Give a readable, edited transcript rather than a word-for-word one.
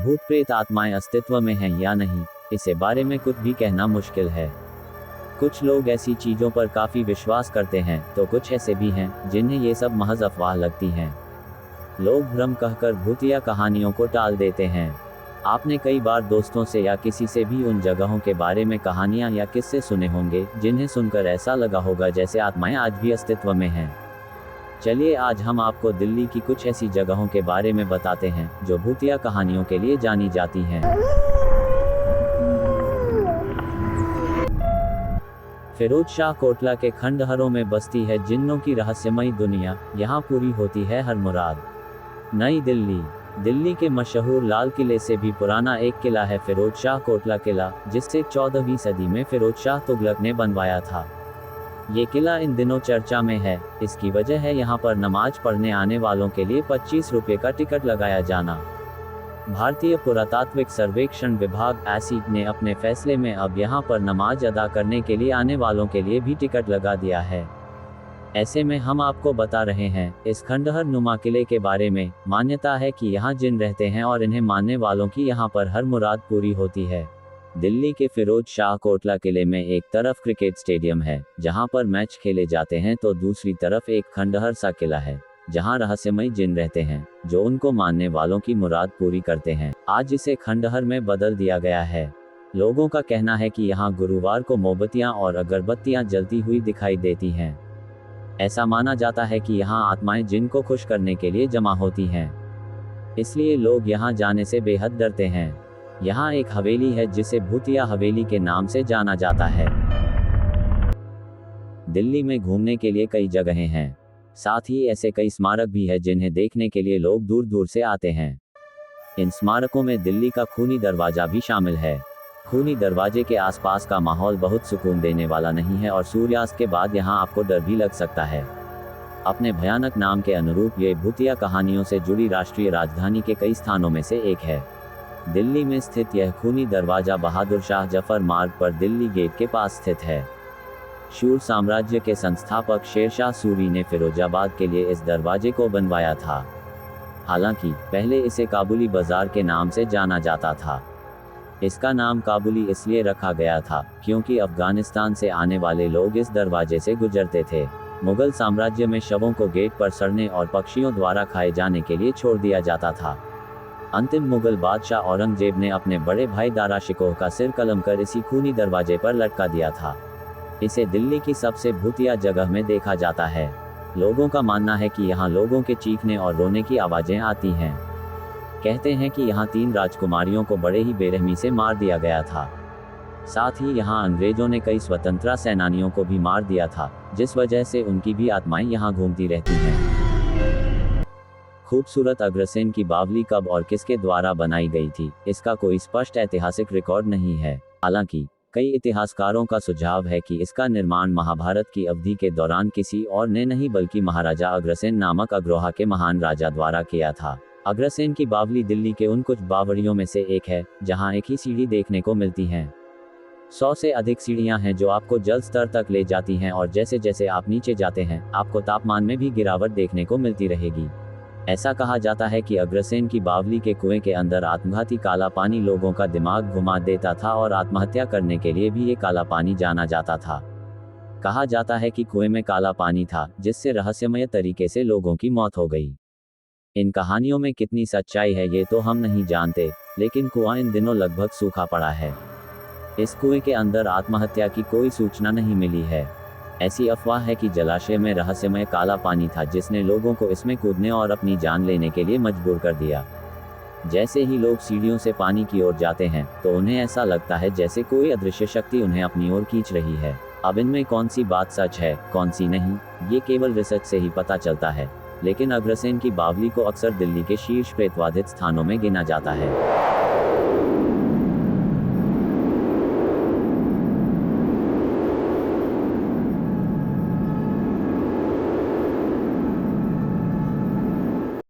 भूत प्रेत आत्माएं अस्तित्व में हैं या नहीं, इसे बारे में कुछ भी कहना मुश्किल है। कुछ लोग ऐसी चीजों पर काफी विश्वास करते हैं, तो कुछ ऐसे भी हैं जिन्हें ये सब महज अफवाह लगती हैं। लोग भ्रम कहकर भूतिया कहानियों को टाल देते हैं। आपने कई बार दोस्तों से या किसी से भी उन जगहों के बारे में कहानियां या किस्से सुने होंगे जिन्हें सुनकर ऐसा लगा होगा जैसे आत्माएं आज भी अस्तित्व में हैं। चलिए आज हम आपको दिल्ली की कुछ ऐसी जगहों के बारे में बताते हैं जो भूतिया कहानियों के लिए जानी जाती हैं। फिरोज शाह कोटला के खंडहरों में बसती है जिन्नों की रहस्यमयी दुनिया, यहाँ पूरी होती है हर मुराद। नई दिल्ली। दिल्ली के मशहूर लाल किले से भी पुराना एक किला है फिरोज शाह कोटला किला, जिसे 14वीं सदी में फिरोज शाह तुगलक ने बनवाया था। ये किला इन दिनों चर्चा में है। इसकी वजह है यहाँ पर नमाज पढ़ने आने वालों के लिए 25 रुपये का टिकट लगाया जाना। भारतीय पुरातात्विक सर्वेक्षण विभाग (ASI) ने अपने फैसले में अब यहाँ पर नमाज अदा करने के लिए आने वालों के लिए भी टिकट लगा दिया है। ऐसे में हम आपको बता रहे हैं इस खंडहर नुमा किले के बारे में। मान्यता है कि यहाँ जिन रहते हैं और इन्हें मानने वालों की यहाँ पर हर मुराद पूरी होती है। दिल्ली के फिरोज शाह कोटला किले में एक तरफ क्रिकेट स्टेडियम है जहाँ पर मैच खेले जाते हैं, तो दूसरी तरफ एक खंडहर सा किला है जहाँ रहस्यमयी जिन रहते हैं जो उनको मानने वालों की मुराद पूरी करते हैं। आज इसे खंडहर में बदल दिया गया है। लोगों का कहना है कि यहाँ गुरुवार को मोमबत्तियाँ और अगरबत्तियाँ जलती हुई दिखाई देती हैं। ऐसा माना जाता है कि यहाँ आत्माएं जिन को खुश करने के लिए जमा होती हैं, इसलिए लोग यहाँ जाने से बेहद डरते हैं। यहाँ एक हवेली है जिसे भूतिया हवेली के नाम से जाना जाता है। दिल्ली में घूमने के लिए कई जगहें हैं, साथ ही ऐसे कई स्मारक भी हैं जिन्हें देखने के लिए लोग दूर दूर से आते हैं। इन स्मारकों में दिल्ली का खूनी दरवाजा भी शामिल है। खूनी दरवाजे के आसपास का माहौल बहुत सुकून देने वाला नहीं है और सूर्यास्त के बाद यहाँ आपको डर भी लग सकता है। अपने भयानक नाम के अनुरूप ये भूतिया कहानियों से जुड़ी राष्ट्रीय राजधानी के कई स्थानों में से एक है। दिल्ली में स्थित यह खूनी दरवाजा बहादुर शाह जफर मार्ग पर दिल्ली गेट के पास स्थित है। शूर साम्राज्य के संस्थापक शेरशाह सूरी ने फिरोजाबाद के लिए इस दरवाजे को बनवाया था। हालांकि पहले इसे काबुली बाजार के नाम से जाना जाता था। इसका नाम काबुली इसलिए रखा गया था क्योंकि अफगानिस्तान से आने वाले लोग इस दरवाजे से गुजरते थे। मुगल साम्राज्य में शवों को गेट पर सड़ने और पक्षियों द्वारा खाए जाने के लिए छोड़ दिया जाता था। अंतिम मुगल बादशाह औरंगजेब ने अपने बड़े भाई दारा शिकोह का सिर कलम कर इसी खूनी दरवाजे पर लटका दिया था। इसे दिल्ली की सबसे भूतिया जगह में देखा जाता है। लोगों का मानना है कि यहाँ लोगों के चीखने और रोने की आवाजें आती हैं। कहते हैं कि यहाँ 3 राजकुमारियों को बड़े ही बेरहमी से मार दिया गया था। साथ ही यहाँ अंग्रेजों ने कई स्वतंत्रता सेनानियों को भी मार दिया था, जिस वजह से उनकी भी आत्माएं यहाँ घूमती रहती हैं। खूबसूरत अग्रसेन की बावली कब और किसके द्वारा बनाई गई थी, इसका कोई स्पष्ट ऐतिहासिक रिकॉर्ड नहीं है। हालांकि कई इतिहासकारों का सुझाव है कि इसका निर्माण महाभारत की अवधि के दौरान किसी और ने नहीं बल्कि महाराजा अग्रसेन नामक अग्रोहा के महान राजा द्वारा किया था। अग्रसेन की बावली दिल्ली के उन कुछ बावड़ियों में से एक है जहां एक ही सीढ़ी देखने को मिलती हैं। 100 से अधिक सीढ़ियां हैं जो आपको जल स्तर तक ले जाती हैं और जैसे जैसे आप नीचे जाते हैं आपको तापमान में भी गिरावट देखने को मिलती रहेगी। ऐसा कहा जाता है कि अग्रसेन की बावली के कुएं के अंदर आत्मघाती काला पानी लोगों का दिमाग घुमा देता था और आत्महत्या करने के लिए भी ये काला पानी जाना जाता था। कहा जाता है कि कुएं में काला पानी था जिससे रहस्यमय तरीके से लोगों की मौत हो गई। इन कहानियों में कितनी सच्चाई है ये तो हम नहीं जानते, लेकिन कुआं इन दिनों लगभग सूखा पड़ा है। इस कुएं के अंदर आत्महत्या की कोई सूचना नहीं मिली है। ऐसी अफवाह है कि जलाशय में रहस्यमय काला पानी था जिसने लोगों को इसमें कूदने और अपनी जान लेने के लिए मजबूर कर दिया। जैसे ही लोग सीढ़ियों से पानी की ओर जाते हैं तो उन्हें ऐसा लगता है जैसे कोई अदृश्य शक्ति उन्हें अपनी ओर खींच रही है। अब इनमें कौन सी बात सच है कौन सी नहीं, ये केवल रिसर्च से ही पता चलता है, लेकिन अग्रसेन की बावली को अक्सर दिल्ली के शीर्ष प्रेतवाधित स्थानों में गिना जाता है।